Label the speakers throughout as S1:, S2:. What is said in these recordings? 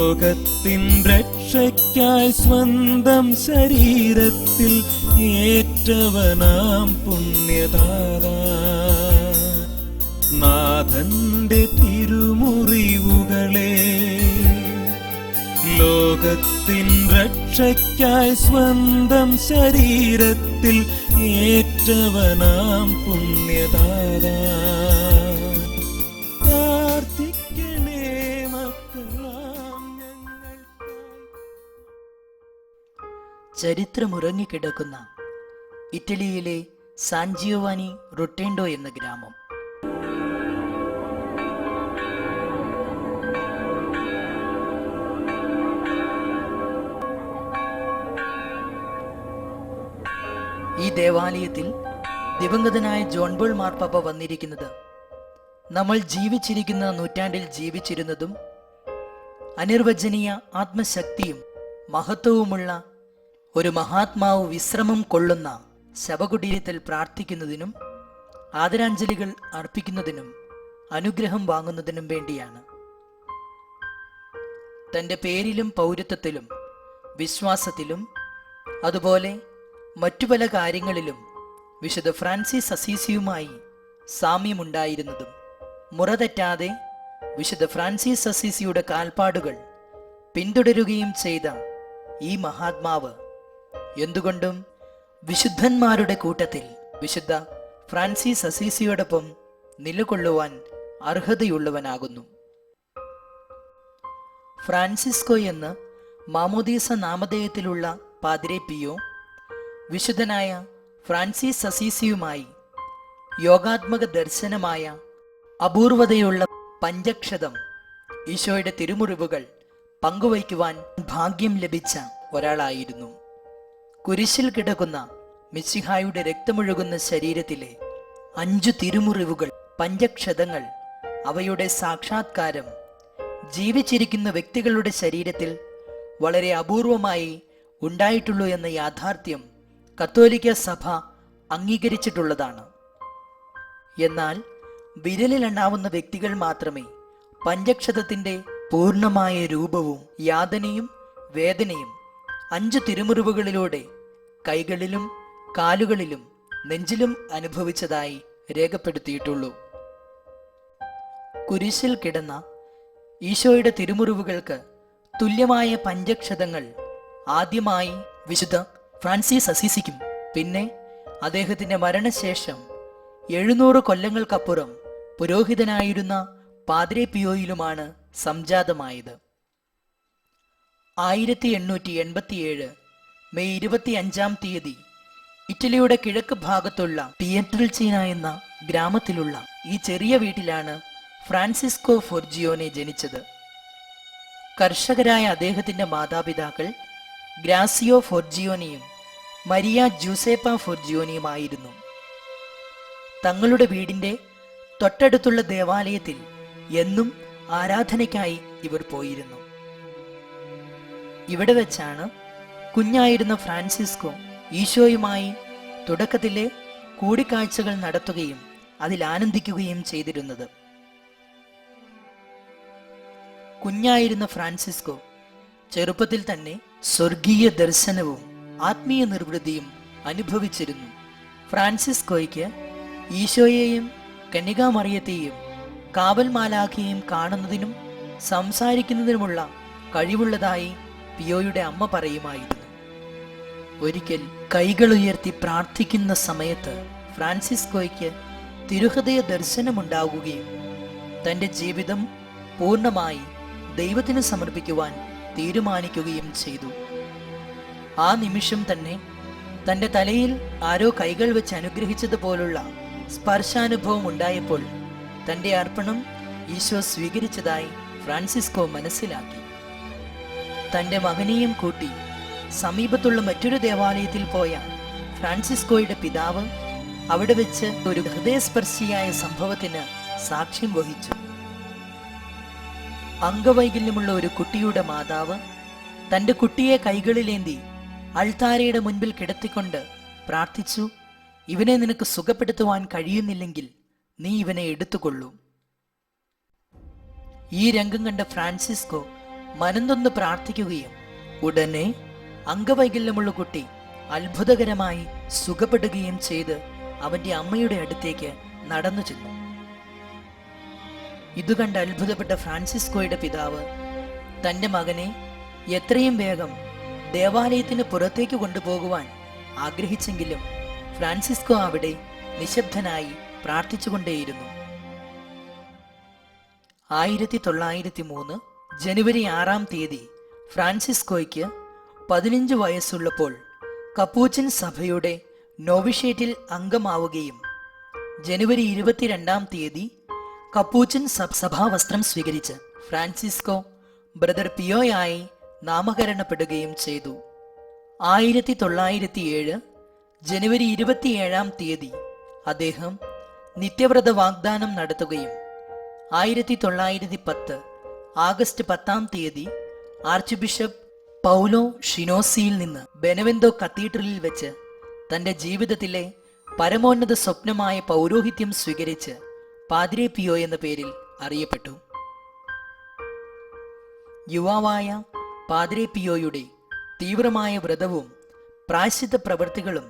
S1: ലോകത്തിൻ രക്ഷയ്ക്കായി സ്വന്തം ശരീരത്തിൽ ഏറ്റവനാം പുണ്യദാതാ. നാഥന്റെ തിരുമുറിവുകളെ ലോകത്തിൻ രക്ഷയ്ക്കായി സ്വന്തം ശരീരത്തിൽ ഏറ്റവനാം പുണ്യദാതാ. പ്രാർത്ഥിക്കണേ മക്കളാം ഞങ്ങൾ.
S2: ചരിത്രമുറങ്ങിക്കിടക്കുന്ന ഇറ്റലിയിലെ സാൻ ജിയോവാനി റൊട്ടേൻഡോ എന്ന ഗ്രാമം. ഈ ദേവാലയത്തിൽ ദിവംഗതനായ ജോൺ പോൾ മാർപ്പാപ്പ വന്നിരിക്കുന്നത് നമ്മൾ ജീവിച്ചിരിക്കുന്ന നൂറ്റാണ്ടിൽ ജീവിച്ചിരുന്നതും അനിർവചനീയ ആത്മശക്തിയും മഹത്വവുമുള്ള ഒരു മഹാത്മാവ് വിശ്രമം കൊള്ളുന്ന ശവകുടീരത്തിൽ പ്രാർത്ഥിക്കുന്നതിനും ആദരാഞ്ജലികൾ അർപ്പിക്കുന്നതിനും അനുഗ്രഹം വാങ്ങുന്നതിനും വേണ്ടിയാണ്. തൻ്റെ പേരിലും പൗരത്വത്തിലും വിശ്വാസത്തിലും അതുപോലെ മറ്റു പല കാര്യങ്ങളിലും വിശുദ്ധ ഫ്രാൻസിസ് അസീസിയുമായി സാമ്യമുണ്ടായിരുന്നതും മുറതെറ്റാതെ വിശുദ്ധ ഫ്രാൻസിസ് അസീസിയുടെ കാൽപ്പാടുകൾ പിന്തുടരുകയും ചെയ്ത ഈ മഹാത്മാവ് എന്തുകൊണ്ടും വിശുദ്ധന്മാരുടെ കൂട്ടത്തിൽ വിശുദ്ധ ഫ്രാൻസിസ് അസീസിയോടൊപ്പം നിലകൊള്ളുവാൻ അർഹതയുള്ളവനാകുന്നു. ഫ്രാൻസിസ്കോ എന്ന് മാമോദീസ നാമധേയത്തിലുള്ള പാദ്രെ പിയോ വിശുദ്ധനായ ഫ്രാൻസിസ് അസീസിയുമായി യോഗാത്മക ദർശനമായ അപൂർവതയുള്ള പഞ്ചക്ഷതം ഈശോയുടെ തിരുമുറിവുകൾ പങ്കുവയ്ക്കുവാൻ ഭാഗ്യം ലഭിച്ച ഒരാളായിരുന്നു. കുരിശിൽ കിടക്കുന്ന മിശിഹായുടെ രക്തമൊഴുകുന്ന ശരീരത്തിലെ 5 തിരുമുറിവുകൾ, പഞ്ചക്ഷതങ്ങൾ, അവയുടെ സാക്ഷാത്കാരം ജീവിച്ചിരിക്കുന്ന വ്യക്തികളുടെ ശരീരത്തിൽ വളരെ അപൂർവമായി ഉണ്ടായിട്ടുള്ളൂ എന്ന യാഥാർത്ഥ്യം കത്തോലിക്ക സഭ അംഗീകരിച്ചിട്ടുള്ളതാണ്. എന്നാൽ വിരലിലെണ്ണാവുന്ന വ്യക്തികൾ മാത്രമേ പഞ്ചക്ഷതത്തിൻ്റെ പൂർണ്ണമായ രൂപവും യാതനയും വേദനയും 5 തിരുമുറിവുകളിലൂടെ കൈകളിലും കാലുകളിലും നെഞ്ചിലും അനുഭവിച്ചതായി രേഖപ്പെടുത്തിയിട്ടുള്ളൂ. കുരിശിൽ കിടന്ന ഈശോയുടെ തിരുമുറിവുകൾക്ക് തുല്യമായ പഞ്ചക്ഷതങ്ങൾ ആദ്യമായി വിശുദ്ധ ഫ്രാൻസിസ് അസീസിക്കും പിന്നെ അദ്ദേഹത്തിന്റെ മരണശേഷം 700 കൊല്ലങ്ങൾക്കപ്പുറം പുരോഹിതനായിരുന്ന പാദ്രെ പിയോയിലുമാണ് സംജാതമായത്. 1887 മെയ് 25 തീയതി ഇറ്റലിയുടെ കിഴക്ക് ഭാഗത്തുള്ള പിയട്രൽചീന എന്ന ഗ്രാമത്തിലുള്ള ഈ ചെറിയ വീട്ടിലാണ് ഫ്രാൻസിസ്കോ ഫോർജിയോനെ ജനിച്ചത്. കർഷകരായ അദ്ദേഹത്തിന്റെ മാതാപിതാക്കൾ ഗ്രാസിയോ ഫോർജിയോനിയും മരിയ ജൂസേപ്പ ഫോർജിയോനിയുമായിരുന്നു. തങ്ങളുടെ വീടിന്റെ തൊട്ടടുത്തുള്ള ദേവാലയത്തിൽ എന്നും ആരാധനയ്ക്കായി ഇവർ പോയിരുന്നു. ഇവിടെ വെച്ചാണ് കുഞ്ഞായിരുന്ന ഫ്രാൻസിസ്കോ ഈശോയുമായി തുടക്കത്തിലെ കൂടിക്കാഴ്ചകൾ നടത്തുകയും അതിൽ ആനന്ദിക്കുകയും ചെയ്തിരുന്നത്. കുഞ്ഞായിരുന്ന ഫ്രാൻസിസ്കോ ചെറുപ്പത്തിൽ തന്നെ സ്വർഗീയ ദർശനവും ആത്മീയ നിർവൃതിയും അനുഭവിച്ചിരുന്നു. ഫ്രാൻസിസ്കോയ്ക്ക് ഈശോയെയും കന്യകാമറിയത്തെയും കാവൽ മാലാഖയെയും കാണുന്നതിനും സംസാരിക്കുന്നതിനുമുള്ള കഴിവുള്ളതായി പിയോയുടെ അമ്മ പറയുമായിരുന്നു. ഒരിക്കൽ കൈകൾ ഉയർത്തി പ്രാർത്ഥിക്കുന്ന സമയത്ത് ഫ്രാൻസിസ്കോയ്ക്ക് തിരുഹൃദയ ദർശനമുണ്ടാകുകയും തൻ്റെ ജീവിതം പൂർണ്ണമായി ദൈവത്തിന് സമർപ്പിക്കുവാൻ തീരുമാനിക്കുകയും ചെയ്തു. ആ നിമിഷം തന്നെ തൻ്റെ തലയിൽ ആരോ കൈകൾ വെച്ച് അനുഗ്രഹിച്ചതുപോലുള്ള സ്പർശാനുഭവം ഉണ്ടായപ്പോൾ തൻ്റെ അർപ്പണം ഈശോ സ്വീകരിച്ചതായി ഫ്രാൻസിസ്കോ മനസ്സിലാക്കി. തൻ്റെ മകനെയും കൂട്ടി സമീപത്തുള്ള മറ്റൊരു ദേവാലയത്തിൽ പോയ ഫ്രാൻസിസ്കോയുടെ പിതാവ് അവിടെ വെച്ച് ഒരു ഹൃദയസ്പർശിയായ സംഭവത്തിന് സാക്ഷ്യം വഹിച്ചു. അംഗവൈകല്യമുള്ള ഒരു കുട്ടിയുടെ മാതാവ് തൻ്റെ കുട്ടിയെ കൈകളിലേന്തി അൾത്താരയുടെ മുൻപിൽ കിടത്തിക്കൊണ്ട് പ്രാർത്ഥിച്ചു, ഇവനെ നിനക്ക് സുഖപ്പെടുത്തുവാൻ കഴിയുന്നില്ലെങ്കിൽ നീ ഇവനെ എടുത്തുകൊള്ളൂ. ഈ രംഗം കണ്ട ഫ്രാൻസിസ്കോ മനംനൊന്ന് പ്രാർത്ഥിക്കുകയും ഉടനെ അംഗവൈകല്യമുള്ള കുട്ടി അത്ഭുതകരമായി സുഖപ്പെടുകയും ചെയ്ത് അവന്റെ അമ്മയുടെ അടുത്തേക്ക് നടന്നു ചെന്നു. ഇതുകണ്ട് അത്ഭുതപ്പെട്ട ഫ്രാൻസിസ്കോയുടെ പിതാവ് തന്റെ മകനെ എത്രയും വേഗം ദേവാലയത്തിന് പുറത്തേക്ക് കൊണ്ടുപോകുവാൻ ആഗ്രഹിച്ചെങ്കിലും ഫ്രാൻസിസ്കോ അവിടെ നിശബ്ദനായി പ്രാർത്ഥിച്ചുകൊണ്ടേയിരുന്നു. 1903 ജനുവരി 6 ഫ്രാൻസിസ്കോയ്ക്ക് 15 വയസ്സുള്ളപ്പോൾ കപ്പൂച്ചിൻ സഭയുടെ നോവിഷേറ്റിൽ അംഗമാവുകയും ജനുവരി 22 കപ്പൂച്ചിൻ സഭാവസ്ത്രം സ്വീകരിച്ച് ഫ്രാൻസിസ്കോ ബ്രദർ പിയോയായി നാമകരണപ്പെടുകയും ചെയ്തു. 1907 ജനുവരി 27 അദ്ദേഹം നിത്യവ്രത വാഗ്ദാനം നടത്തുകയും 1910 ആഗസ്റ്റ് 10 ആർച്ച് ബിഷപ്പ് പൗലോ ഷിനോസിയിൽ നിന്ന് ബെനവെന്തോ കത്തീഡ്രലിൽ വെച്ച് തന്റെ ജീവിതത്തിലെ പരമോന്നത സ്വപ്നമായ പൗരോഹിത്യം സ്വീകരിച്ച് പാദ്രെ പിയോ എന്ന പേരിൽ അറിയപ്പെട്ടു. യുവാവായ പാദ്രെ പിയോയുടെ തീവ്രമായ വ്രതവും പ്രായശ്ചിത്ത പ്രവൃത്തികളും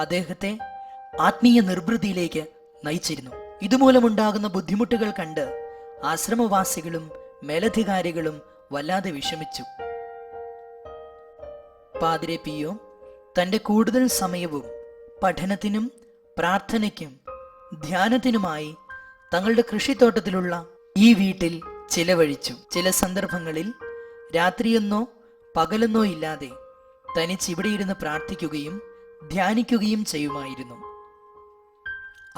S2: അദ്ദേഹത്തെ ആത്മീയ നിർവൃതിയിലേക്ക് നയിച്ചിരുന്നു. ഇതുമൂലമുണ്ടാകുന്ന ബുദ്ധിമുട്ടുകൾ കണ്ട് ആശ്രമവാസികളും മേലധികാരികളും വല്ലാതെ വിഷമിച്ചു. പാദ്രെ പിയോ തന്റെ കൂടുതൽ സമയവും പഠനത്തിനും പ്രാർത്ഥനയ്ക്കും ധ്യാനത്തിനുമായി തങ്ങളുടെ കൃഷിത്തോട്ടത്തിലുള്ള ഈ വീട്ടിൽ ചിലവഴിച്ചു. ചില സന്ദർഭങ്ങളിൽ രാത്രിയെന്നോ പകലെന്നോ ഇല്ലാതെ തനിച്ച് ഇവിടെ ഇരുന്ന് പ്രാർത്ഥിക്കുകയും ധ്യാനിക്കുകയും ചെയ്യുമായിരുന്നു.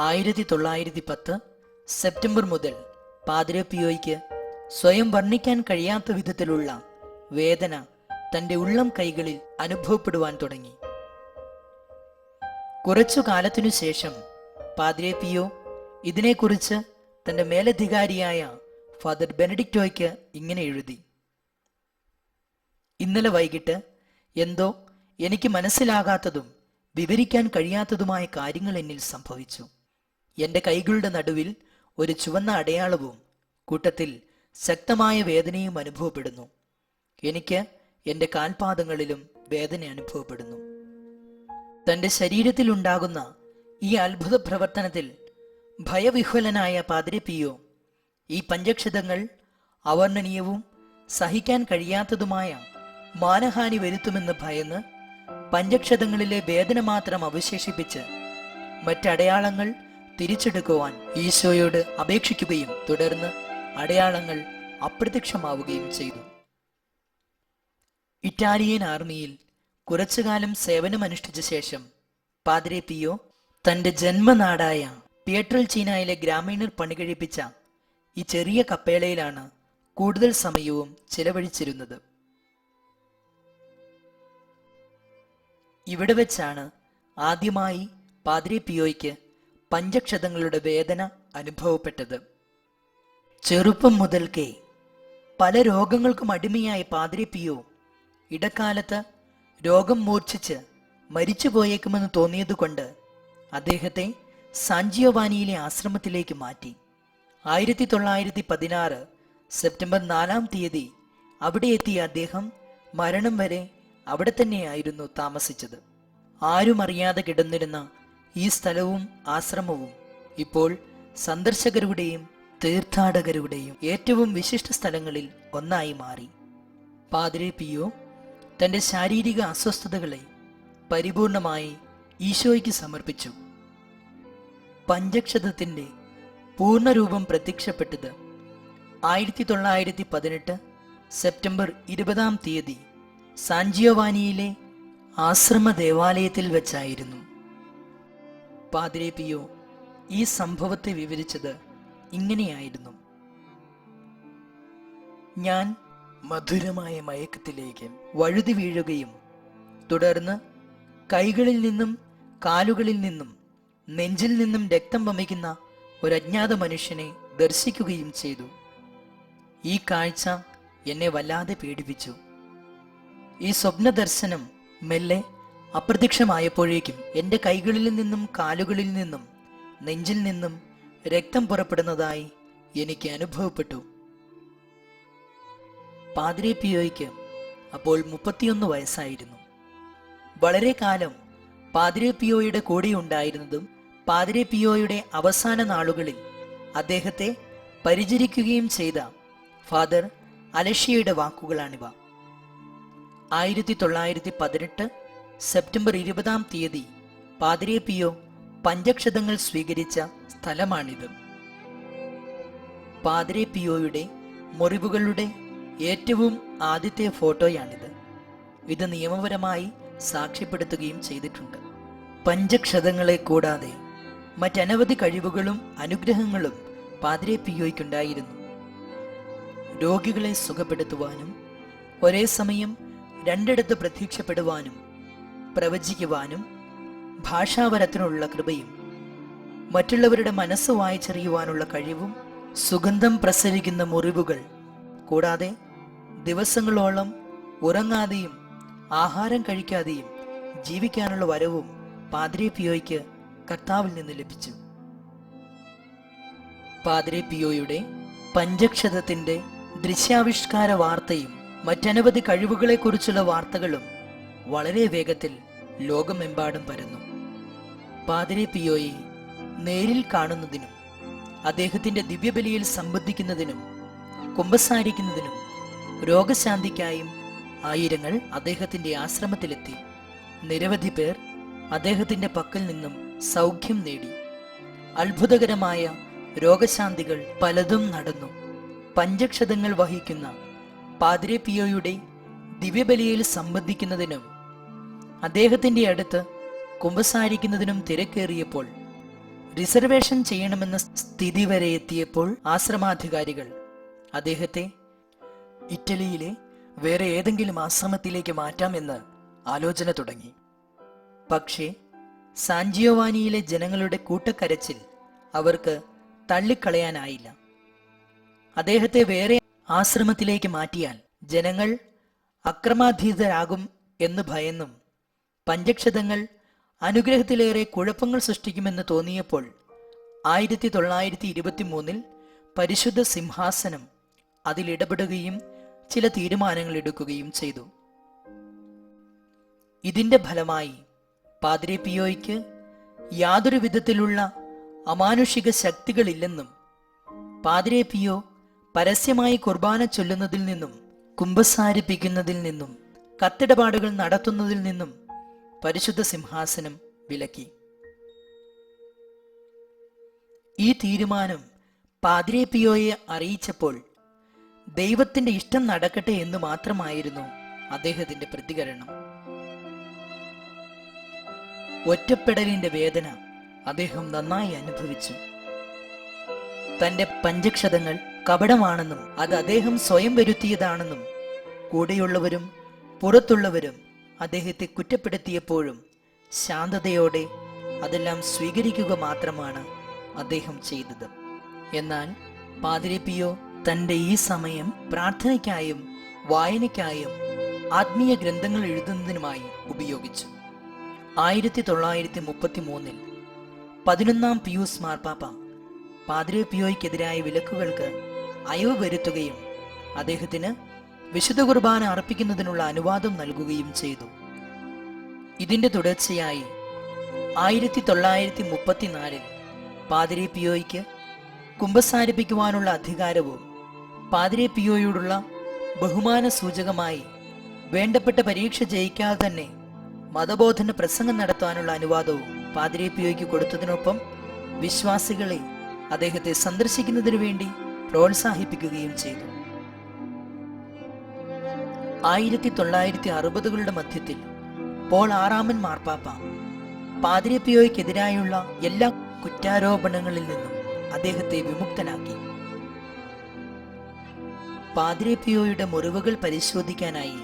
S2: 1910 സെപ്റ്റംബർ മുതൽ പാദ്രെ പിയോയ്ക്ക് സ്വയം വർണ്ണിക്കാൻ കഴിയാത്ത വിധത്തിലുള്ള വേദന തന്റെ ഉള്ളം കൈകളിൽ അനുഭവപ്പെടുവാൻ തുടങ്ങി. കുറച്ചു കാലത്തിനു ശേഷം പാദ്രെ പിയോ ഇതിനെക്കുറിച്ച് തന്റെ മേലധികാരിയായ ഫാദർ ബെനഡിക്റ്റോയ്ക്ക് ഇങ്ങനെ എഴുതി: ഇന്നലെ വൈകിട്ട് എന്തോ എനിക്ക് മനസ്സിലാകാത്തതും വിവരിക്കാൻ കഴിയാത്തതുമായ കാര്യങ്ങൾ എന്നിൽ സംഭവിച്ചു. എന്റെ കൈകളുടെ നടുവിൽ ഒരു ചുവന്ന അടയാളവും കൂട്ടത്തിൽ ശക്തമായ വേദനയും അനുഭവപ്പെടുന്നു. എനിക്ക് എന്റെ കാൽപാദങ്ങളിലും വേദന അനുഭവപ്പെടുന്നു. തന്റെ ശരീരത്തിൽ ഉണ്ടാകുന്ന ഈ അത്ഭുത പ്രവർത്തനത്തിൽ ഭയവിഹ്വലനായ പാദ്രെ പിയോ ഈ പഞ്ചക്ഷതങ്ങൾ അവർണ്ണനീയവും സഹിക്കാൻ കഴിയാത്തതുമായ മാനഹാനി വരുത്തുമെന്ന് ഭയന്ന് പഞ്ചക്ഷതങ്ങളിലെ വേദന മാത്രം അവശേഷിപ്പിച്ച് മറ്റടയാളങ്ങൾ തിരിച്ചെടുക്കുവാൻ ഈശോയോട് അപേക്ഷിക്കുകയും തുടർന്ന് അടയാളങ്ങൾ അപ്രത്യക്ഷമാവുകയും ചെയ്തു. ഇറ്റാലിയൻ ആർമിയിൽ കുറച്ചുകാലം സേവനമനുഷ്ഠിച്ച ശേഷം പാദ്രെ പിയോ തന്റെ ജന്മനാടായ പിയട്രൽചീനയിലെ ഗ്രാമീണർ പണികഴിപ്പിച്ച ഈ ചെറിയ കപ്പേളയിലാണ് കൂടുതൽ സമയവും ചിലവഴിച്ചിരുന്നത്. ഇവിടെ വെച്ചാണ് ആദ്യമായി പാദ്രെ പിയോയ്ക്ക് പഞ്ചക്ഷതങ്ങളുടെ വേദന അനുഭവപ്പെട്ടത്. ചെറുപ്പം മുതൽക്കേ പല രോഗങ്ങൾക്കും അടിമയായ പാദ്രെ പിയോ ഇടക്കാലത്ത് രോഗം മൂർച്ഛിച്ച് മരിച്ചുപോയേക്കുമെന്ന് തോന്നിയതുകൊണ്ട് അദ്ദേഹത്തെ സാൻ ജിയോവാനിയിലെ ആശ്രമത്തിലേക്ക് മാറ്റി. 1916 സെപ്റ്റംബർ 4 അവിടെ എത്തിയ അദ്ദേഹം മരണം വരെ അവിടെ തന്നെയായിരുന്നു താമസിച്ചത്. ആരും അറിയാതെ കിടന്നിരുന്ന ഈ സ്ഥലവും ആശ്രമവും ഇപ്പോൾ സന്ദർശകരുടെയും തീർത്ഥാടകരുടെയും ഏറ്റവും വിശിഷ്ട സ്ഥലങ്ങളിൽ ഒന്നായി മാറി. പാദ്രെ പിയോ തന്റെ ശാരീരിക അസ്വസ്ഥതകളെ പരിപൂർണമായി ഈശോയ്ക്ക് സമർപ്പിച്ചു. പഞ്ചക്ഷതത്തിന്റെ പൂർണ്ണരൂപം പ്രത്യക്ഷപ്പെട്ടത് 1918 സെപ്റ്റംബർ 20 സാൻ ജിയോവാനിയിലെ ആശ്രമ ദേവാലയത്തിൽ വെച്ചായിരുന്നു. പാദ്രെ പിയോ ഈ സംഭവത്തെ വിവരിച്ചത് ഇങ്ങനെയായിരുന്നു: ഞാൻ മധുരമായ മയക്കത്തിലേക്ക് വഴുതി വീഴുകയും തുടർന്ന് കൈകളിൽ നിന്നും കാലുകളിൽ നിന്നും നെഞ്ചിൽ നിന്നും രക്തം വമിക്കുന്ന ഒരു അജ്ഞാത മനുഷ്യനെ ദർശിക്കുകയും ചെയ്തു. ഈ കാഴ്ച എന്നെ വല്ലാതെ പേടിപ്പിച്ചു. ഈ സ്വപ്ന ദർശനം മെല്ലെ അപ്രത്യക്ഷമായപ്പോഴേക്കും എൻ്റെ കൈകളിൽ നിന്നും കാലുകളിൽ നിന്നും നെഞ്ചിൽ നിന്നും രക്തം പുറപ്പെടുന്നതായി എനിക്ക് അനുഭവപ്പെട്ടു. പാദ്രി പിയോയ്ക്ക് അപ്പോൾ 31 വയസ്സായിരുന്നു. വളരെ കാലം പാദ്രി പിയോയുടെ കൂടെ ഉണ്ടായിരുന്നതും പാദ്രി പിയോയുടെ അവസാന നാളുകളിൽ അദ്ദേഹത്തെ പരിചരിക്കുകയും ചെയ്ത ഫാദർ അലഷിയയുടെ വാക്കുകളാണിവ. 1918 സെപ്റ്റംബർ 20 പാദ്രി പിയോ പഞ്ചക്ഷതങ്ങൾ സ്വീകരിച്ച സ്ഥലമാണിത്. പാദ്രി പിയോയുടെ മുറിവുകളുടെ ഏറ്റവും ആദ്യത്തെ ഫോട്ടോയാണിത്. ഇത് നിയമപരമായി സാക്ഷ്യപ്പെടുത്തുകയും ചെയ്തിട്ടുണ്ട്. പഞ്ചക്ഷതങ്ങളെ കൂടാതെ മറ്റനവധി കഴിവുകളും അനുഗ്രഹങ്ങളും പാദ്രി പിയോയ്ക്കുണ്ടായിരുന്നു. രോഗികളെ സുഖപ്പെടുത്തുവാനും ഒരേ സമയം രണ്ടിടത്ത് പ്രത്യക്ഷപ്പെടുവാനും പ്രവചിക്കുവാനും ഭാഷാവരത്തിനുള്ള കൃപയും മറ്റുള്ളവരുടെ മനസ്സ് വായിച്ചറിയുവാനുള്ള കഴിവും സുഗന്ധം പ്രസരിക്കുന്ന മുറിവുകൾ കൂടാതെ ദിവസങ്ങളോളം ഉറങ്ങാതെയും ആഹാരം കഴിക്കാതെയും ജീവിക്കാനുള്ള വരവും പാദ്രി പിയോയ്ക്ക് കർത്താവിൽ നിന്ന് ലഭിച്ചു. പാദ്രി പിയോയുടെ പഞ്ചക്ഷതത്തിന്റെ ദൃശ്യാവിഷ്കാര വാർത്തയും മറ്റനവധി കഴിവുകളെക്കുറിച്ചുള്ള വാർത്തകളും വളരെ വേഗത്തിൽ ലോകമെമ്പാടും പരന്നു. പാദ്രി പിയോയെ നേരിൽ കാണുന്നതിനും അദ്ദേഹത്തിന്റെ ദിവ്യബലിയിൽ സംബന്ധിക്കുന്നതിനും കുമ്പസാരിക്കുന്നതിനും രോഗശാന്തിക്കായും ആയിരങ്ങൾ അദ്ദേഹത്തിന്റെ ആശ്രമത്തിലെത്തി. നിരവധി പേർ അദ്ദേഹത്തിന്റെ പക്കൽ നിന്നും സൗഖ്യം നേടി. അത്ഭുതകരമായ രോഗശാന്തികൾ പലതും നടന്നു. പഞ്ചക്ഷതങ്ങൾ വഹിക്കുന്ന പാദ്രി പിയോയുടെ ദിവ്യബലിയിൽ സംബന്ധിക്കുന്നതിനും അദ്ദേഹത്തിന്റെ അടുത്ത് കുമ്പസാരിക്കുന്നതിനും തിരക്കേറിയപ്പോൾ, റിസർവേഷൻ ചെയ്യണമെന്ന സ്ഥിതി വരെ എത്തിയപ്പോൾ ആശ്രമാധികാരികൾ അദ്ദേഹത്തെ ഇറ്റലിയിലെ വേറെ ഏതെങ്കിലും ആശ്രമത്തിലേക്ക് മാറ്റാമെന്ന് ആലോചന തുടങ്ങി. പക്ഷേ സാൻ ജിയോവാനിയിലെ ജനങ്ങളുടെ കൂട്ടക്കരച്ചിൽ അവർക്ക് തള്ളിക്കളയാനായില്ല. അദ്ദേഹത്തെ വേറെ ആശ്രമത്തിലേക്ക് മാറ്റിയാൽ ജനങ്ങൾ അക്രമാധീതരാകും എന്ന് ഭയന്നും പഞ്ചക്ഷതങ്ങൾ അനുഗ്രഹത്തിലേറെ കുഴപ്പങ്ങൾ സൃഷ്ടിക്കുമെന്ന് തോന്നിയപ്പോൾ 1923 പരിശുദ്ധ സിംഹാസനം അതിലിടപെടുകയും ചില തീരുമാനങ്ങൾ എടുക്കുകയും ചെയ്തു. ഇതിന്റെ ഫലമായി പാദ്രി പിയോയ്ക്ക് യാതൊരു വിധത്തിലുള്ള അമാനുഷിക ശക്തികളില്ലെന്നും പാദ്രി പിയോ പരസ്യമായി കുർബാന ചൊല്ലുന്നതിൽ നിന്നും കുമ്പസാരിപ്പിക്കുന്നതിൽ നിന്നും കത്തിടപാടുകൾ നടത്തുന്നതിൽ നിന്നും പരിശുദ്ധ സിംഹാസനം വിലക്കി. ഈ തീരുമാനം പാദ്രി പിയോയെ അറിയിച്ചപ്പോൾ ദൈവത്തിന്റെ ഇഷ്ടം നടക്കട്ടെ എന്ന് മാത്രമായിരുന്നു അദ്ദേഹത്തിന്റെ പ്രതികരണം. ഒറ്റപ്പെടലിന്റെ വേദന അദ്ദേഹം നന്നായി അനുഭവിച്ചു. തന്റെ പഞ്ചക്ഷതങ്ങൾ കപടമാണെന്നും അത് അദ്ദേഹം സ്വയം വരുത്തിയതാണെന്നും കൂടെയുള്ളവരും പുറത്തുള്ളവരും അദ്ദേഹത്തെ കുറ്റപ്പെടുത്തിയപ്പോഴും ശാന്തതയോടെ അതെല്ലാം സ്വീകരിക്കുക മാത്രമാണ് അദ്ദേഹം ചെയ്തത്. എന്നാൽ പാദ്രി പിയോ തന്റെ ഈ സമയം പ്രാർത്ഥനയ്ക്കായും വായനയ്ക്കായും ആത്മീയ ഗ്രന്ഥങ്ങൾ എഴുതുന്നതിനുമായി ഉപയോഗിച്ചു. 1933 11 പിയൂസ് മാർപ്പാപ്പ പാദ്രി പിയോയ്ക്കെതിരായ വിലക്കുകൾക്ക് അയവ് വരുത്തുകയും അദ്ദേഹത്തിന് വിശുദ്ധ കുർബാന അർപ്പിക്കുന്നതിനുള്ള അനുവാദം നൽകുകയും ചെയ്തു. ഇതിന്റെ തുടർച്ചയായി 1934 പാദ്രി പിയോയ്ക്ക് കുമ്പസാരിപ്പിക്കുവാനുള്ള അധികാരവും പാദ്രി പിയോയോടുള്ള ബഹുമാന സൂചകമായി വേണ്ടപ്പെട്ട പരീക്ഷ ജയിക്കാതെ തന്നെ മതബോധന പ്രസംഗം നടത്താനുള്ള അനുവാദവും പാദ്രി പിയോയ്ക്ക് കൊടുത്തതിനൊപ്പം വിശ്വാസികളെ അദ്ദേഹത്തെ സന്ദർശിക്കുന്നതിനു വേണ്ടി പ്രോത്സാഹിപ്പിക്കുകയും ചെയ്തു. 1960കളുടെ മധ്യത്തിൽ പോൾ ആറാമൻ മാർപ്പാപ്പ പാദ്രി പിയോയ്ക്കെതിരായുള്ള എല്ലാ കുറ്റാരോപണങ്ങളിൽ നിന്നും അദ്ദേഹത്തെ വിമുക്തനാക്കി. പാദ്രി പിയോയുടെ മുറിവുകൾ പരിശോധിക്കാനായി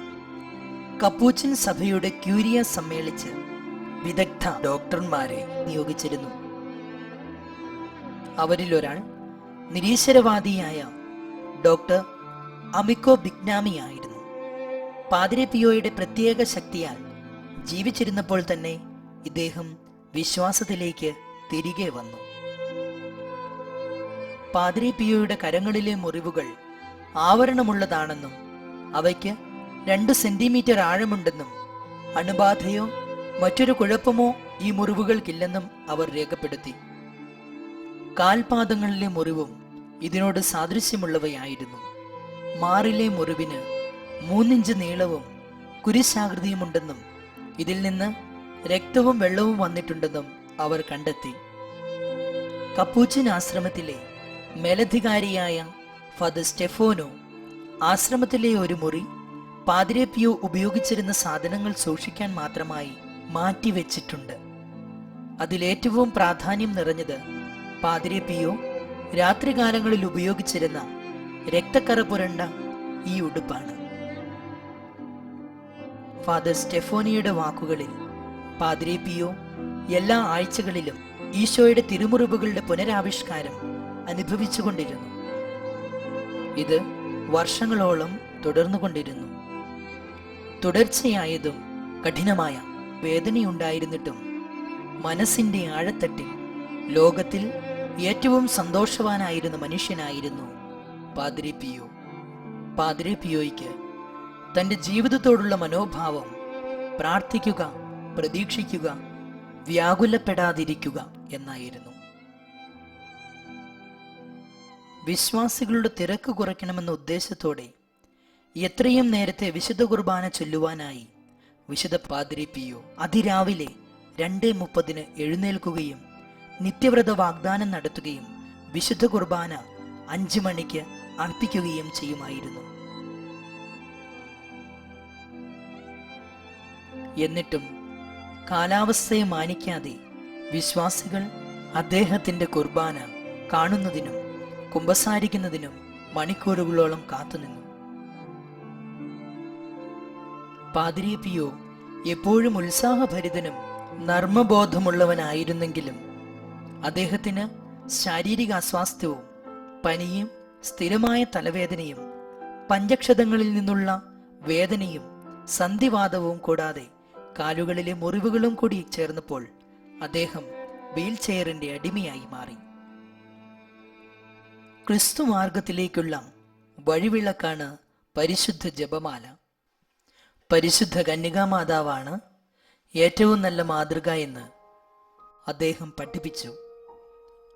S2: കപ്പൂച്ചിൻ സഭയുടെ ക്യൂരിയ സമ്മേളിച്ച് വിദഗ്ധ ഡോക്ടർമാരെ നിയോഗിച്ചിരുന്നു. അവരിൽ ഒരാൾ നിരീശ്വരവാദിയായ ഡോക്ടർ അമിക്കോ ബിഗ്നാമി ആയിരുന്നു. പാദ്രി പിയോയുടെ പ്രത്യേക ശക്തിയാൽ ജീവിച്ചിരുന്നപ്പോൾ തന്നെ ഇദ്ദേഹം വിശ്വാസത്തിലേക്ക് തിരികെ വന്നു. പാദ്രി പിയോയുടെ കരങ്ങളിലെ മുറിവുകൾ ആവരണമുള്ളതാണെന്നും അവയ്ക്ക് 2 സെന്റിമീറ്റർ ആഴമുണ്ടെന്നും അണുബാധയോ മറ്റൊരു കുഴപ്പമോ ഈ മുറിവുകൾക്കില്ലെന്നും അവർ രേഖപ്പെടുത്തി. കാൽപാദങ്ങളിലെ മുറിവും ഇതിനോട് സാദൃശ്യമുള്ളവയായിരുന്നു. മാറിലെ മുറിവിന് 3 ഇഞ്ച് നീളവും കുരിശാകൃതിയുമുണ്ടെന്നും ഇതിൽ നിന്ന് രക്തവും വെള്ളവും വന്നിട്ടുണ്ടെന്നും അവർ കണ്ടെത്തി. കപ്പൂച്ചിൻ ആശ്രമത്തിലെ മേലധികാരിയായ ഫാദർ സ്റ്റെഫോനോ ആശ്രമത്തിലെ ഒരു മുറി പാദ്രി പിയോ ഉപയോഗിച്ചിരുന്ന സാധനങ്ങൾ സൂക്ഷിക്കാൻ മാത്രമായി മാറ്റിവെച്ചിട്ടുണ്ട്. അതിലേറ്റവും പ്രാധാന്യം നിറഞ്ഞത് പാദ്രി പിയോ രാത്രികാലങ്ങളിൽ ഉപയോഗിച്ചിരുന്ന രക്തക്കറ പുരണ്ട ഈ ഉടുപ്പാണ്. ഫാദർ സ്റ്റെഫോനിയുടെ വാക്കുകളിൽ പാദ്രി പിയോ എല്ലാ ആഴ്ചകളിലും ഈശോയുടെ തിരുമുറിവുകളുടെ പുനരാവിഷ്കാരം അനുഭവിച്ചുകൊണ്ടിരുന്നു. ഇത് വർഷങ്ങളോളം തുടർന്നുകൊണ്ടിരുന്നു. തുടർച്ചയായതും കഠിനമായ വേദനയുണ്ടായിരുന്നിട്ടും മനസ്സിന്റെ ആഴത്തട്ടിൽ ലോകത്തിൽ ഏറ്റവും സന്തോഷവാനായിരുന്ന മനുഷ്യനായിരുന്നു പാദ്രി പിയോ. പാദ്രി പിയോയ്ക്ക് തന്റെ ജീവിതത്തോടുള്ള മനോഭാവം പ്രാർത്ഥിക്കുക, പ്രതീക്ഷിക്കുക, വ്യാകുലപ്പെടാതിരിക്കുക എന്നായിരുന്നു. വിശ്വാസികളുടെ തിരക്ക് കുറയ്ക്കണമെന്ന ഉദ്ദേശത്തോടെ എത്രയും നേരത്തെ വിശുദ്ധ കുർബാന ചൊല്ലുവാനായി വിശുദ്ധ പാദ്രി പിയോ അതിരാവിലെ 2:30 എഴുന്നേൽക്കുകയും നിത്യവ്രത വാഗ്ദാനം നടത്തുകയും വിശുദ്ധ കുർബാന 5 മണിക്ക് അർപ്പിക്കുകയും ചെയ്യുമായിരുന്നു. എന്നിട്ടും കാലാവസ്ഥയെ മാനിക്കാതെ വിശ്വാസികൾ അദ്ദേഹത്തിന്റെ കുർബാന കാണുന്നതിനും കുമ്പസാരിക്കുന്നതിനും മണിക്കൂറുകളോളം കാത്തുനിന്നു. പാദ്രി പിയോ എപ്പോഴും ഉത്സാഹഭരിതനും നർമ്മബോധമുള്ളവനായിരുന്നെങ്കിലും അദ്ദേഹത്തിന് ശാരീരിക അസ്വാസ്ഥ്യവും പനിയും സ്ഥിരമായ തലവേദനയും പഞ്ചക്ഷതങ്ങളിൽ നിന്നുള്ള വേദനയും സന്ധിവാതവും കൂടാതെ കാലുകളിലെ മുറിവുകളും കൂടി ചേർന്നപ്പോൾ അദ്ദേഹം വീൽ ചെയറിന്റെ അടിമയായി മാറി. ക്രിസ്തു മാർഗത്തിലേക്കുള്ള വഴിവിളക്കാണ് പരിശുദ്ധ ജപമാല. പരിശുദ്ധ കന്യകാമാതാവാണ് ഏറ്റവും നല്ല മാതൃക എന്ന് അദ്ദേഹം പഠിപ്പിച്ചു.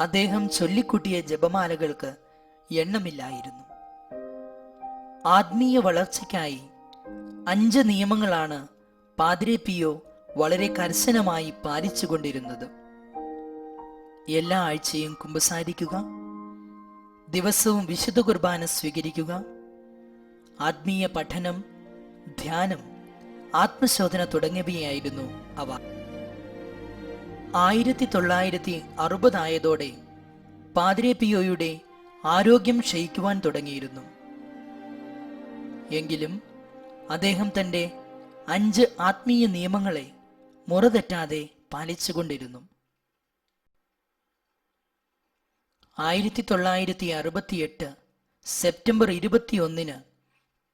S2: അദ്ദേഹം ചൊല്ലിക്കൂട്ടിയ ജപമാലകൾക്ക് എണ്ണമില്ലായിരുന്നു. ആത്മീയ വളർച്ചയ്ക്കായി 5 നിയമങ്ങളാണ് പാദ്രി പിയോ വളരെ കർശനമായി പാലിച്ചുകൊണ്ടിരുന്നത്. എല്ലാ ആഴ്ചയും കുമ്പസാരിക്കുക, ദിവസവും വിശുദ്ധ കുർബാന സ്വീകരിക്കുക, ആത്മീയ പഠനം, ധ്യാനം, ആത്മശോധന തുടങ്ങിയവയായിരുന്നു അവ. 1960 ആയതോടെ പാദ്രി പിയോയുടെ ആരോഗ്യം ക്ഷയിക്കുവാൻ തുടങ്ങിയിരുന്നു. എങ്കിലും അദ്ദേഹം തന്റെ 5 ആത്മീയ നിയമങ്ങളെ മുറതെറ്റാതെ പാലിച്ചുകൊണ്ടിരുന്നു. 1968 സെപ്റ്റംബർ 21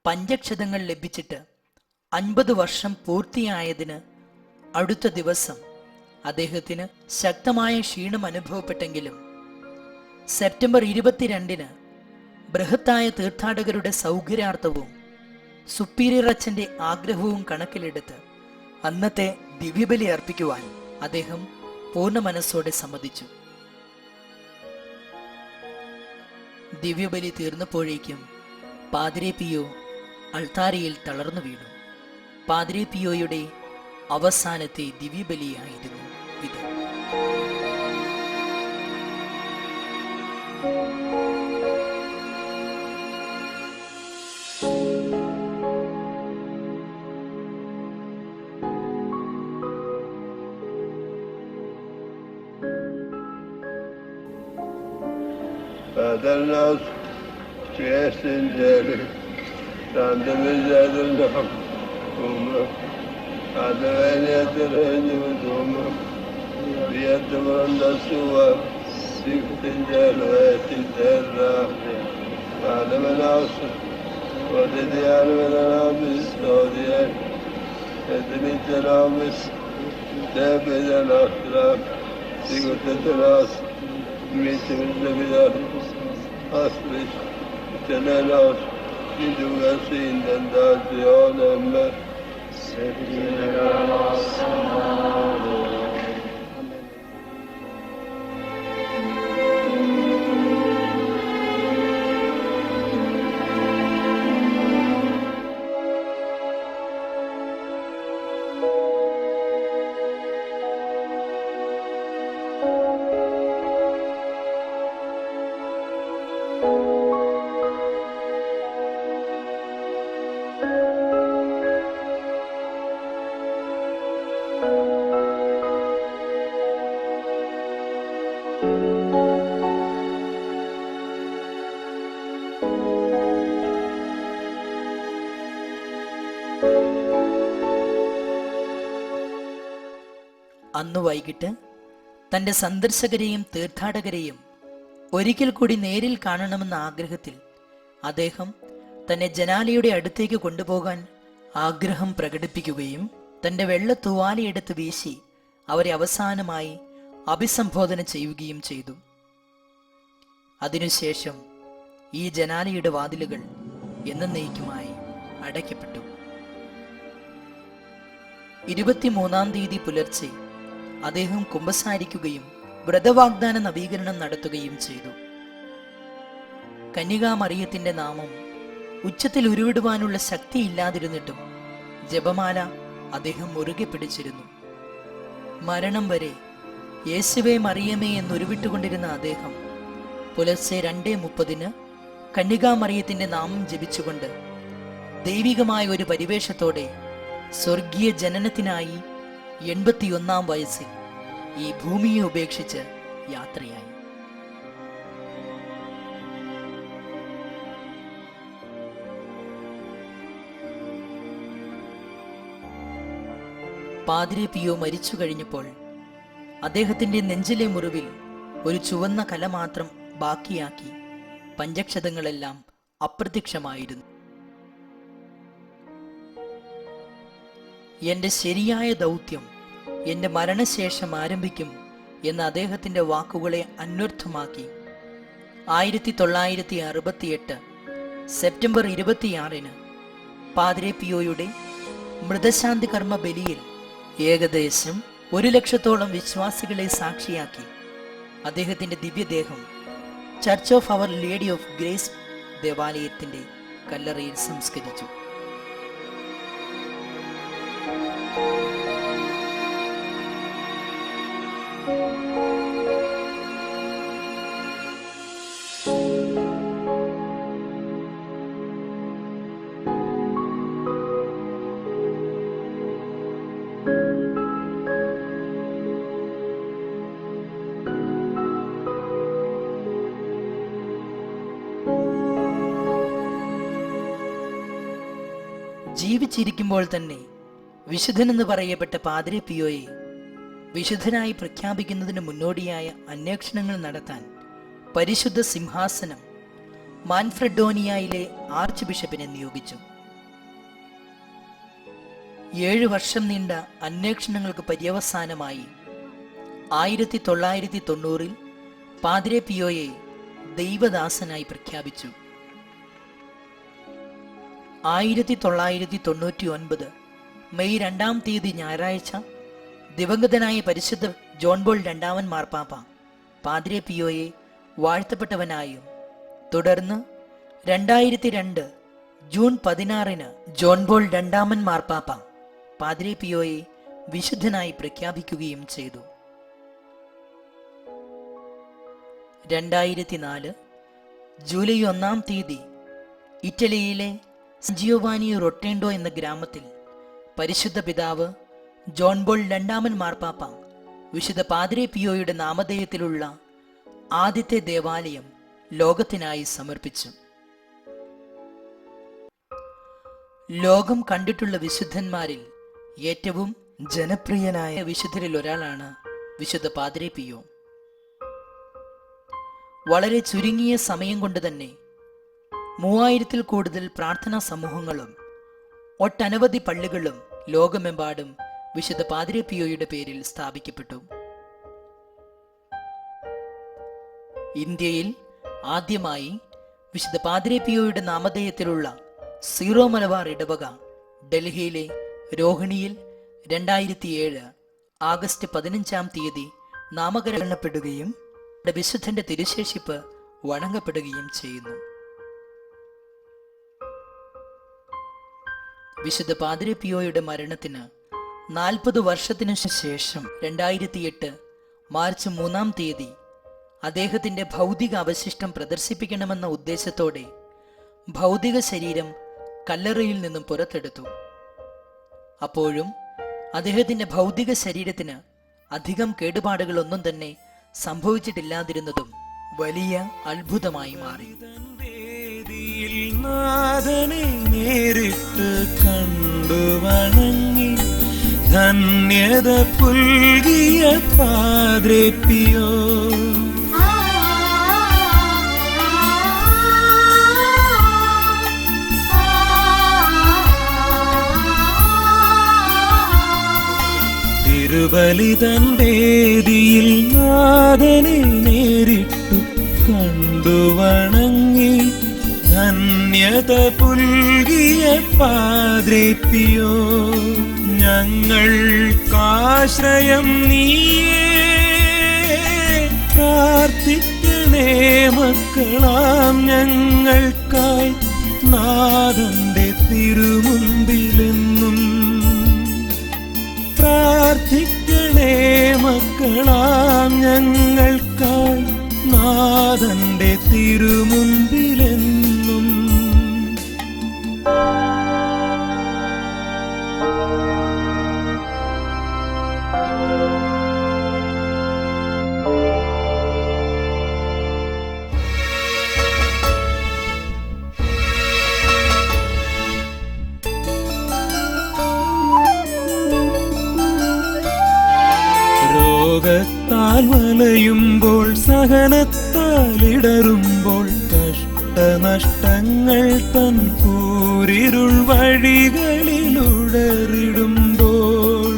S2: പഞ്ചക്ഷതങ്ങൾ ലഭിച്ചിട്ട് 50 വർഷം പൂർത്തിയായതിന് അടുത്ത ദിവസം അദ്ദേഹത്തിന് ശക്തമായ ക്ഷീണം അനുഭവപ്പെട്ടെങ്കിലും സെപ്റ്റംബർ 22 ബൃഹത്തായ തീർത്ഥാടകരുടെ സൗകര്യാർത്ഥവും സുപ്പീരിയർ അച്ഛന്റെ ആഗ്രഹവും കണക്കിലെടുത്ത് അന്നത്തെ ദിവ്യബലി അർപ്പിക്കുവാൻ അദ്ദേഹം പൂർണ്ണ മനസ്സോടെ സമ്മതിച്ചു. ദിവ്യബലി തീർന്നപ്പോഴേക്കും പാദ്രി പിയോ അൾത്താരയിൽ തളർന്നു വീണു. പാദ്രി പിയോയുടെ അവസാനത്തെ ദിവ്യബലിയായിരുന്നു ഇത്.
S3: Padre nostro, che sei in cielo, santo misericorde come adveniat regnum tuum, fiat voluntas tua, sicut in cielo et in terra. Panem nostrum, quotidianum nobis hodie, et dimitte nobis debita nostra, sicut et nos dimitte debita nostris, tenenos che tu sei in tentazione,
S2: അന്നു വൈകിട്ട് തൻ്റെ സന്ദർശകരെയും തീർത്ഥാടകരെയും ഒരിക്കൽ കൂടി നേരിൽ കാണണമെന്ന ആഗ്രഹത്തിൽ അദ്ദേഹം തന്നെ ജനാലയുടെ അടുത്തേക്ക് കൊണ്ടുപോകാൻ ആഗ്രഹം പ്രകടിപ്പിക്കുകയും തൻ്റെ വെള്ള തുവാലയെടുത്ത് വീശി അവരെ അവസാനമായി അഭിസംബോധന ചെയ്യുകയും ചെയ്തു. അതിനുശേഷം ഈ ജനാലയുടെ വാതിലുകൾ എന്നേക്കുമായി അടയ്ക്കപ്പെട്ടു. 23-ാം തീയതി പുലർച്ചെ അദ്ദേഹം കുമ്പസാരിക്കുകയും വ്രതവാഗ്ദാന നവീകരണം നടത്തുകയും ചെയ്തു. കന്യകാമറിയത്തിന്റെ നാമം ഉച്ചത്തിൽ ഉരുവിടുവാനുള്ള ശക്തിയില്ലാതിരുന്നിട്ടും ജപമാല അദ്ദേഹം മുറുകെ പിടിച്ചിരുന്നു. മരണം വരെ യേശുവേ മറിയമേ എന്നുരുവിട്ടുകൊണ്ടിരുന്ന അദ്ദേഹം പുലർച്ചെ 2:30 കന്യകാമറിയത്തിന്റെ നാമം ജപിച്ചുകൊണ്ട് ദൈവികമായ ഒരു പരിവേഷത്തോടെ സ്വർഗീയ ജനനത്തിനായി 81-ാം വയസ്സിൽ ഈ ഭൂമിയെ ഉപേക്ഷിച്ച് യാത്രയായി. പാദ്രി പിയോ മരിച്ചു കഴിഞ്ഞപ്പോൾ അദ്ദേഹത്തിന്റെ നെഞ്ചിലെ മുറിവിൽ ഒരു ചുവന്ന കല മാത്രം ബാക്കിയാക്കി പഞ്ചക്ഷതങ്ങളെല്ലാം അപ്രത്യക്ഷമായിരുന്നു. എന്റെ ശരിയായ ദൗത്യം എന്റെ മരണശേഷം ആരംഭിക്കും എന്ന അദ്ദേഹത്തിന്റെ വാക്കുകളെ അന്വർത്ഥമാക്കി 1968 സെപ്റ്റംബർ 26 പാദ്രി പിയോയുടെ മൃതശാന്തി കർമ്മ ബലിയിൽ ഏകദേശം 100,000-ഓളം വിശ്വാസികളെ സാക്ഷിയാക്കി അദ്ദേഹത്തിന്റെ ദിവ്യദേഹം church of our lady of grace ദേവാലയത്തിന്റെ കല്ലറയിൽ സംസ്കരിച്ചു. ജീവിച്ചിരിക്കുമ്പോൾ തന്നെ വിശുദ്ധനെന്ന് പറയപ്പെട്ട പാദ്രി പിയോയെ വിശുദ്ധനായി പ്രഖ്യാപിക്കുന്നതിന് മുന്നോടിയായ അന്വേഷണങ്ങൾ നടത്താൻ പരിശുദ്ധ സിംഹാസനം മാൻഫ്രെഡോണിയയിലെ ആർച്ച് ബിഷപ്പിനെ നിയോഗിച്ചു. 7 വർഷം നീണ്ട അന്വേഷണങ്ങൾക്ക് പര്യവസാനമായി 1990 പാദ്രി പിയോയെ ദൈവദാസനായി പ്രഖ്യാപിച്ചു. 1999 മെയ് 2-ാം തീയതി ഞായറാഴ്ച ദിവംഗതനായ പരിശുദ്ധ ജോൺ പോൾ രണ്ടാമൻ മാർപ്പാപ്പ പാദ്രി പിയോയെ വാഴ്ത്തപ്പെട്ടവനായും തുടർന്ന് 2002 ജൂൺ 16 ജോൺ പോൾ രണ്ടാമൻ മാർപ്പാപ്പ പാദ്രി പിയോയെ വിശുദ്ധനായി പ്രഖ്യാപിക്കുകയും ചെയ്തു. 2004 ജൂലൈ 1-ാം തീയതി ഇറ്റലിയിലെ ജിയോവാനി റൊട്ടേൻഡോ എന്ന ഗ്രാമത്തിൽ പരിശുദ്ധ പിതാവ് ജോൺ പോൾ രണ്ടാമൻ മാർപ്പാപ്പ വിശുദ്ധ പാദ്രി പിയോയുടെ നാമധേയത്തിലുള്ള ആദ്യത്തെ ദേവാലയം ലോകത്തിനായി സമർപ്പിച്ചു. ലോകം കണ്ടിട്ടുള്ള വിശുദ്ധന്മാരിൽ ഏറ്റവും ജനപ്രിയനായ വിശുദ്ധരിൽ ഒരാളാണ് വിശുദ്ധ പാദ്രി പിയോ. വളരെ ചുരുങ്ങിയ സമയം കൊണ്ട് തന്നെ 3000-ൽ കൂടുതൽ പ്രാർത്ഥനാ സമൂഹങ്ങളും ഒട്ടനവധി പള്ളികളും ലോകമെമ്പാടും വിശുദ്ധ പാദ്രി പിയോയുടെ പേരിൽ സ്ഥാപിക്കപ്പെട്ടു. ഇന്ത്യയിൽ ആദ്യമായി വിശുദ്ധ പാദ്രി പിയോയുടെ നാമധേയത്തിലുള്ള സീറോ മലബാർ ഇടവക ഡൽഹിയിലെ രോഹിണിയിൽ 2007 ആഗസ്റ്റ് 15 നാമകരണപ്പെടുകയും വിശുദ്ധന്റെ തിരുശേഷിപ്പ് വണങ്ങപ്പെടുകയും ചെയ്യുന്നു. വിശുദ്ധ പാദ്രി പിയോയുടെ മരണത്തിന് 40 വർഷത്തിനു ശേഷം 2008 മാർച്ച് 3 അദ്ദേഹത്തിന്റെ ഭൗതിക അവശിഷ്ടം പ്രദർശിപ്പിക്കണമെന്ന ഉദ്ദേശത്തോടെ ഭൗതിക ശരീരം കല്ലറയിൽ നിന്നും പുറത്തെടുത്തു. അപ്പോഴും അദ്ദേഹത്തിന്റെ ഭൗതിക ശരീരത്തിന് അധികം കേടുപാടുകളൊന്നും തന്നെ സംഭവിച്ചിട്ടില്ലാതിരുന്നതും വലിയ അത്ഭുതമായി മാറി.
S1: വേദിയിൽ നാഥനെ നേരിട്ട് കണ്ടു വണങ്ങി ധന്യത പുൽകിയ പാദ്രി പിയോ. തിരുബലിതൻ വേദിയിൽ നാഥനെ നേരിട്ടു കണ്ടു വണങ്ങി ധന്യത പുൽകിയ പാദ്രി പിയോ. ഞങ്ങൾക്കാശ്രയം നീയേ, പ്രാർത്ഥിക്കണേ മക്കളാം ഞങ്ങൾക്കായി നാഥന്റെ തിരുമുൻപിലെന്നും. പ്രാർത്ഥിക്കണേ മക്കളാം ഞങ്ങൾക്കായി നാഥന്റെ തിരുമുൻപിലെന്നും. രോഗത്താൽ വലയുമ്പോൾ സഹനത്താൽ ഇടറുമ്പോൾ കഷ്ടനഷ്ടങ്ങൾ തൻ കൂരിരുൾ വഴികളിലുടറിടുമ്പോൾ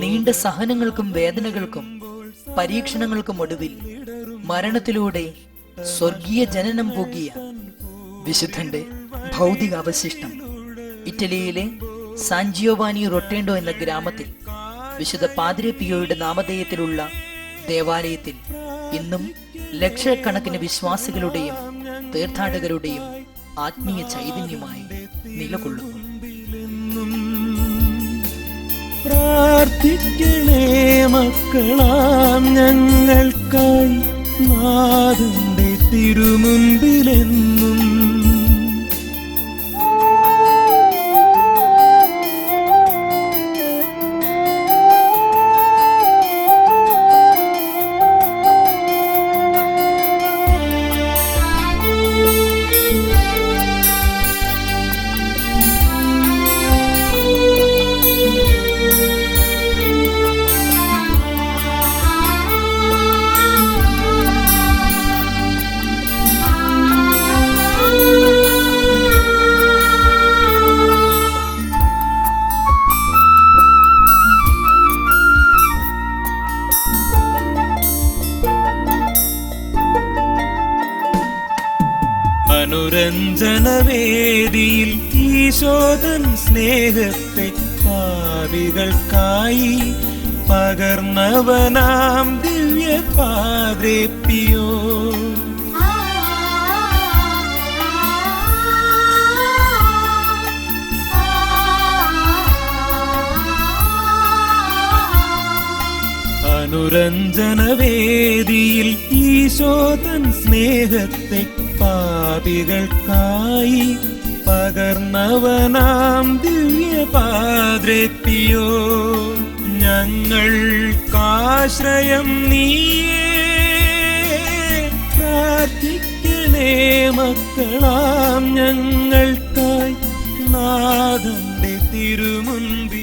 S2: നീണ്ട സഹനങ്ങൾക്കും വേദനകൾക്കും പരീക്ഷണങ്ങൾക്കും ഒടുവിൽ മരണത്തിലൂടെ സ്വർഗീയ ജനനം പൂകിയ വിശുദ്ധന്റെ ഭൗതിക അവശിഷ്ടം ഇറ്റലിയിലെ സാൻ ജിയോവാനി റൊട്ടേണ്ടോ എന്ന ഗ്രാമത്തിൽ വിശുദ്ധ പാദ്രി പിയോയുടെ നാമധേയത്തിലുള്ള ദേവാലയത്തിൽ ഇന്നും ലക്ഷക്കണക്കിന് വിശ്വാസികളുടെയും തീർത്ഥാടകരുടെയും ആത്മീയ ചൈതന്യമായി നിലകൊള്ളുന്നു.
S1: പ്രാർത്ഥിക്കണേ മക്കളാം ഞങ്ങൾക്കായി നാഥന്റെ തിരുമുൻപിലെന്നും. അനുരഞ്ജനവേദിയിൽ ഈശോതൻ സ്നേഹത്തെ പാപികൾക്കായി പകർന്നവനാം ദിവ്യ പാദ്രി പിയോ. അനുരഞ്ജനവേദിയിൽ ഈശോതൻ സ്നേഹത്തെ പാപികൾക്കായി പകർന്നവനാം ദിവ്യ പാദ്രി പിയോ. ഞങ്ങൾക്കാശ്രയം നീയേ, പ്രാർത്ഥിക്കണേ മക്കളാം ഞങ്ങൾക്കായി നാഥന്റെ തിരുമുൻപിൽ.